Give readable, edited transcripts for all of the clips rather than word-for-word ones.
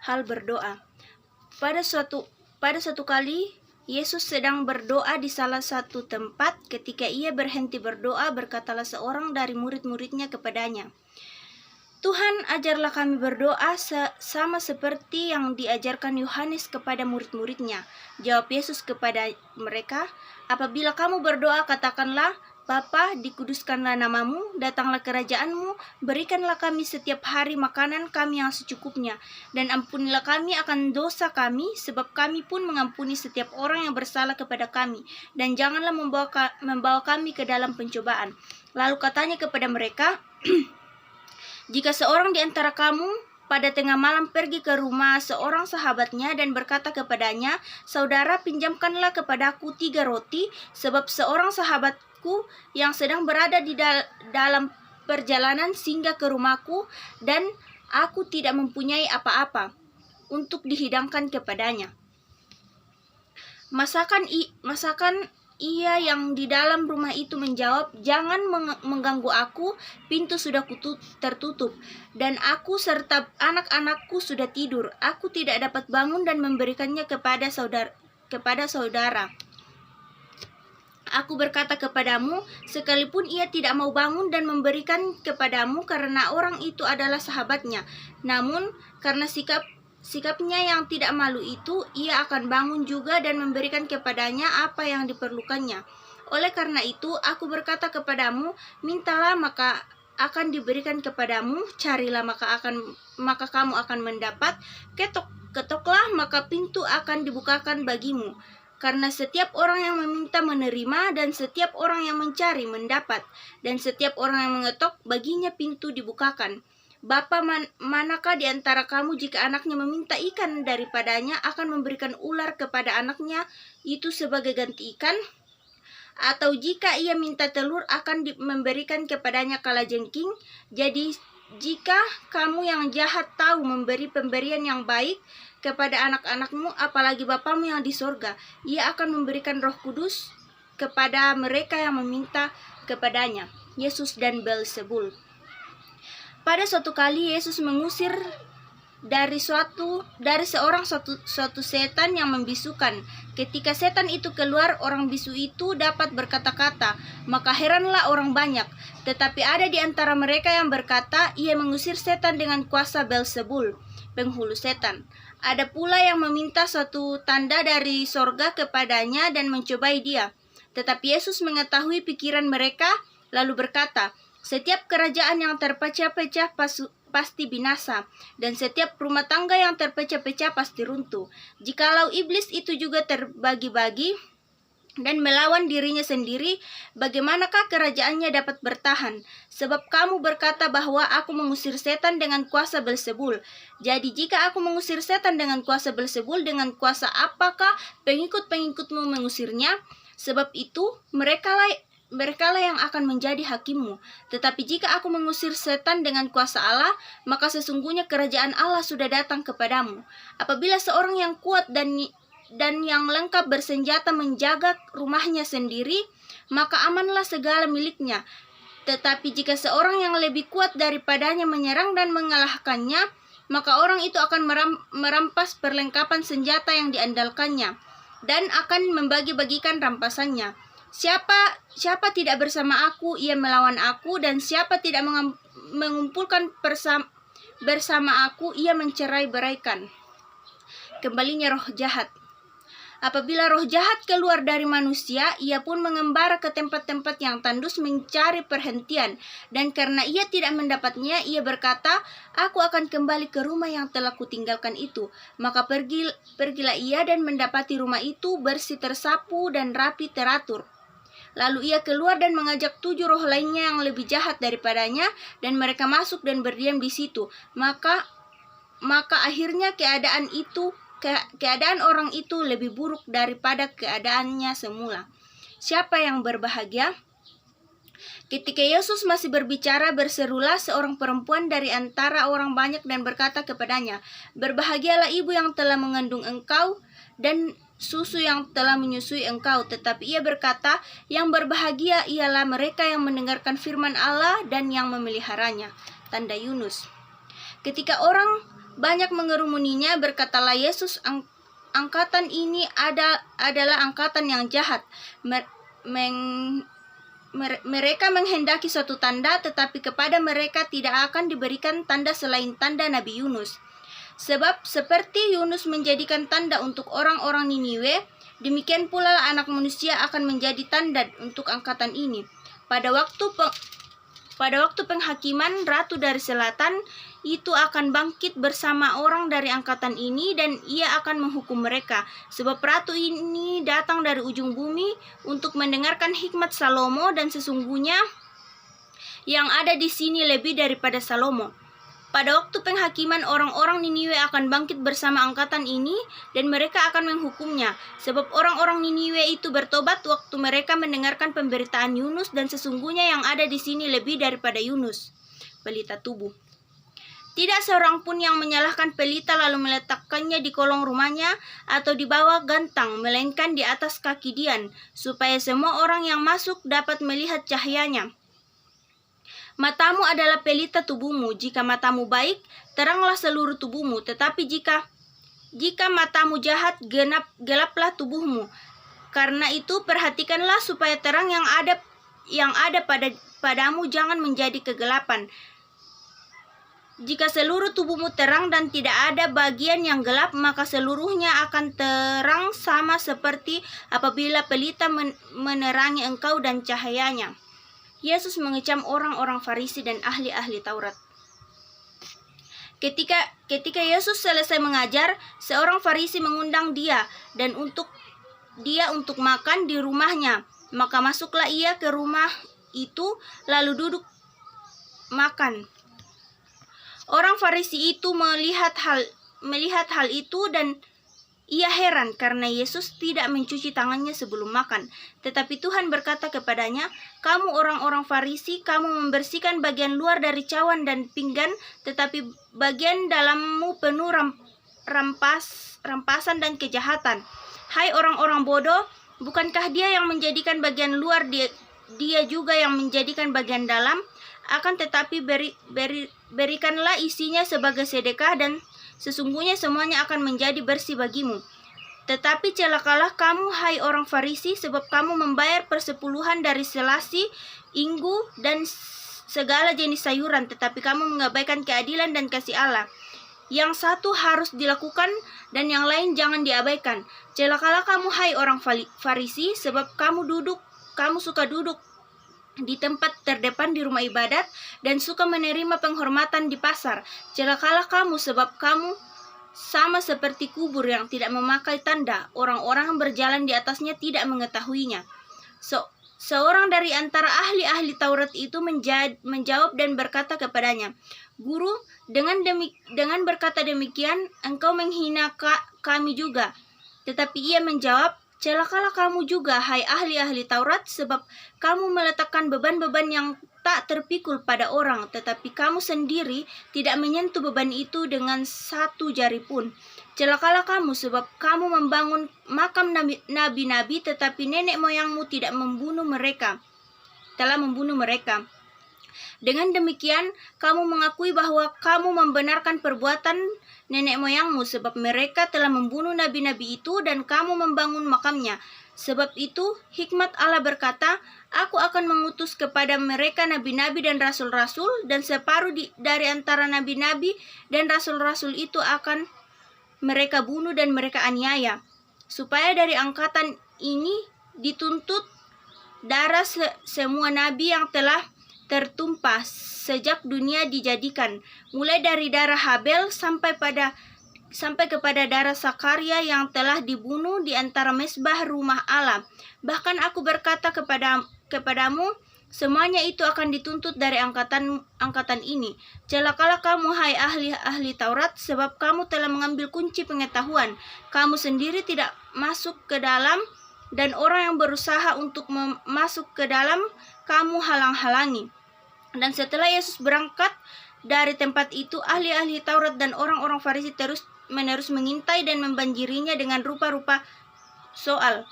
hal berdoa. Pada suatu kali Yesus sedang berdoa di salah satu tempat. Ketika ia berhenti berdoa, berkatalah seorang dari murid-muridnya kepadanya, "Tuhan, ajarlah kami berdoa sama seperti yang diajarkan Yohanes kepada murid-muridnya." Jawab Yesus kepada mereka, "Apabila kamu berdoa, katakanlah, Bapa, dikuduskanlah namamu, datanglah kerajaanmu, berikanlah kami setiap hari makanan kami yang secukupnya, dan ampunilah kami akan dosa kami, sebab kami pun mengampuni setiap orang yang bersalah kepada kami, dan janganlah membawa kami ke dalam pencobaan." Lalu katanya kepada mereka, "Jika seorang di antara kamu pada tengah malam pergi ke rumah seorang sahabatnya dan berkata kepadanya, 'Saudara, pinjamkanlah kepadaku 3 roti, sebab seorang sahabatku yang sedang berada di dalam perjalanan singgah ke rumahku dan aku tidak mempunyai apa-apa untuk dihidangkan kepadanya.' Masakan ia yang di dalam rumah itu menjawab, 'Jangan mengganggu aku, pintu sudah tertutup, dan aku serta anak-anakku sudah tidur. Aku tidak dapat bangun dan memberikannya kepada saudara. Aku berkata kepadamu, sekalipun ia tidak mau bangun dan memberikan kepadamu karena orang itu adalah sahabatnya, namun karena sikapnya yang tidak malu itu, ia akan bangun juga dan memberikan kepadanya apa yang diperlukannya. Oleh karena itu, aku berkata kepadamu, mintalah maka akan diberikan kepadamu, carilah maka kamu akan mendapat, ketoklah maka pintu akan dibukakan bagimu. Karena setiap orang yang meminta menerima, dan setiap orang yang mencari mendapat, dan setiap orang yang mengetok baginya pintu dibukakan. Bapa manakah di antara kamu jika anaknya meminta ikan daripadanya akan memberikan ular kepada anaknya itu sebagai ganti ikan? Atau jika ia minta telur akan memberikan kepadanya kalajengking? Jadi jika kamu yang jahat tahu memberi pemberian yang baik kepada anak-anakmu, apalagi Bapamu yang di sorga, ia akan memberikan Roh Kudus kepada mereka yang meminta kepadanya." Yesus dan Beelzebul. Pada suatu kali Yesus mengusir dari seorang suatu setan yang membisukan. Ketika setan itu keluar, orang bisu itu dapat berkata-kata, maka heranlah orang banyak. Tetapi ada di antara mereka yang berkata, ia mengusir setan dengan kuasa Beelzebul, penghulu setan. Ada pula yang meminta suatu tanda dari sorga kepadanya dan mencobai dia. Tetapi Yesus mengetahui pikiran mereka, lalu berkata, "Setiap kerajaan yang terpecah-pecah pasti binasa, dan setiap rumah tangga yang terpecah-pecah pasti runtuh. Jikalau iblis itu juga terbagi-bagi dan melawan dirinya sendiri, bagaimanakah kerajaannya dapat bertahan? Sebab kamu berkata bahwa aku mengusir setan dengan kuasa Beelzebul. Jadi jika aku mengusir setan dengan kuasa Beelzebul, dengan kuasa apakah pengikut-pengikutmu mengusirnya? Sebab itu merekalah yang akan menjadi hakimmu. Tetapi jika aku mengusir setan dengan kuasa Allah, maka sesungguhnya kerajaan Allah sudah datang kepadamu. Apabila seorang yang kuat dan yang lengkap bersenjata menjaga rumahnya sendiri, maka amanlah segala miliknya. Tetapi jika seorang yang lebih kuat daripadanya menyerang dan mengalahkannya, maka orang itu akan merampas perlengkapan senjata yang diandalkannya dan akan membagi-bagikan rampasannya. Siapa tidak bersama aku, ia melawan aku, dan siapa tidak mengumpulkan bersama aku, ia mencerai-beraikan." Kembalinya roh jahat. Apabila roh jahat keluar dari manusia, ia pun mengembara ke tempat-tempat yang tandus mencari perhentian, dan karena ia tidak mendapatnya, ia berkata, "Aku akan kembali ke rumah yang telah kutinggalkan itu." Maka pergilah ia dan mendapati rumah itu bersih, tersapu, dan rapi teratur. Lalu ia keluar dan mengajak 7 roh lainnya yang lebih jahat daripadanya, dan mereka masuk dan berdiam di situ. Maka akhirnya keadaan orang itu lebih buruk daripada keadaannya semula. Siapa yang berbahagia? Ketika Yesus masih berbicara, berserulah seorang perempuan dari antara orang banyak dan berkata kepadanya, "Berbahagialah ibu yang telah mengandung engkau dan susu yang telah menyusui engkau." Tetapi ia berkata, "Yang berbahagia ialah mereka yang mendengarkan firman Allah dan yang memeliharanya." Tanda Yunus. Ketika orang banyak mengerumuninya. Berkatalah Yesus, angkatan ini adalah angkatan yang jahat. Mereka menghendaki suatu tanda, tetapi kepada mereka tidak akan diberikan tanda selain tanda Nabi Yunus. Sebab seperti Yunus menjadikan tanda untuk orang-orang Niniwe, demikian pula Anak Manusia akan menjadi tanda untuk angkatan ini. Pada waktu penghakiman, Ratu dari Selatan itu akan bangkit bersama orang dari angkatan ini, dan ia akan menghukum mereka. Sebab Ratu ini datang dari ujung bumi untuk mendengarkan hikmat Salomo, dan sesungguhnya yang ada di sini lebih daripada Salomo. Pada waktu penghakiman, orang-orang Niniwe akan bangkit bersama angkatan ini, dan mereka akan menghukumnya. Sebab orang-orang Niniwe itu bertobat waktu mereka mendengarkan pemberitaan Yunus, dan sesungguhnya yang ada di sini lebih daripada Yunus. Pelita tubuh. Tidak seorang pun yang menyalahkan pelita lalu meletakkannya di kolong rumahnya atau di bawah gantang, melainkan di atas kaki Dian, supaya semua orang yang masuk dapat melihat cahayanya. Matamu adalah pelita tubuhmu. Jika matamu baik, teranglah seluruh tubuhmu. Tetapi jika matamu jahat, gelaplah tubuhmu. Karena itu perhatikanlah supaya terang yang ada padamu jangan menjadi kegelapan. Jika seluruh tubuhmu terang dan tidak ada bagian yang gelap, maka seluruhnya akan terang sama seperti apabila pelita menerangi engkau dan cahayanya. Yesus mengecam orang-orang Farisi dan ahli-ahli Taurat. Ketika Yesus selesai mengajar, seorang Farisi mengundang dia untuk makan di rumahnya. Maka masuklah ia ke rumah itu lalu duduk makan. Orang Farisi itu melihat hal itu, dan ia heran karena Yesus tidak mencuci tangannya sebelum makan. Tetapi Tuhan berkata kepadanya, "Kamu orang-orang Farisi, kamu membersihkan bagian luar dari cawan dan pinggan, tetapi bagian dalammu penuh rampasan dan kejahatan. Hai orang-orang bodoh, bukankah Dia yang menjadikan bagian luar, dia juga yang menjadikan bagian dalam? Akan tetapi berikanlah isinya sebagai sedekah, dan sesungguhnya semuanya akan menjadi bersih bagimu. Tetapi celakalah kamu, hai orang Farisi, sebab kamu membayar persepuluhan dari selasi, inggu, dan segala jenis sayuran, tetapi kamu mengabaikan keadilan dan kasih Allah. Yang satu harus dilakukan, dan yang lain jangan diabaikan. Celakalah kamu, hai orang Farisi, sebab kamu suka duduk di tempat terdepan di rumah ibadat, dan suka menerima penghormatan di pasar. Celakalah kamu, sebab kamu sama seperti kubur yang tidak memakai tanda. Orang-orang yang berjalan di atasnya tidak mengetahuinya. Seorang dari antara ahli-ahli Taurat itu menjawab dan berkata kepadanya, "Guru, dengan berkata demikian, engkau menghina kami juga." Tetapi ia menjawab, "Celakalah kamu juga, hai ahli-ahli Taurat, sebab kamu meletakkan beban-beban yang tak terpikul pada orang, tetapi kamu sendiri tidak menyentuh beban itu dengan satu jari pun. Celakalah kamu, sebab kamu membangun makam nabi-nabi, tetapi nenek moyangmu telah membunuh mereka. Dengan demikian, kamu mengakui bahwa kamu membenarkan perbuatan nenek moyangmu, sebab mereka telah membunuh nabi-nabi itu dan kamu membangun makamnya. Sebab itu, hikmat Allah berkata, Aku akan mengutus kepada mereka nabi-nabi dan rasul-rasul, dan separuh dari antara nabi-nabi dan rasul-rasul itu akan mereka bunuh dan mereka aniaya, supaya dari angkatan ini dituntut darah semua nabi yang telah tertumpah sejak dunia dijadikan, mulai dari darah Habel sampai kepada darah Sakaria yang telah dibunuh di antara mezbah rumah Allah. Bahkan aku berkata kepadamu, semuanya itu akan dituntut dari angkatan ini. Celakalah kamu, hai ahli Taurat, sebab kamu telah mengambil kunci pengetahuan. Kamu sendiri tidak masuk ke dalam, dan orang yang berusaha untuk masuk ke dalam, kamu halang-halangi." Dan setelah Yesus berangkat dari tempat itu, ahli-ahli Taurat dan orang-orang Farisi terus-menerus mengintai dan membanjirinya dengan rupa-rupa soal.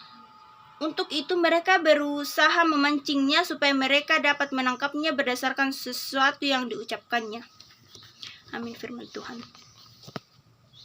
Untuk itu mereka berusaha memancingnya supaya mereka dapat menangkapnya berdasarkan sesuatu yang diucapkannya. Amin, firman Tuhan.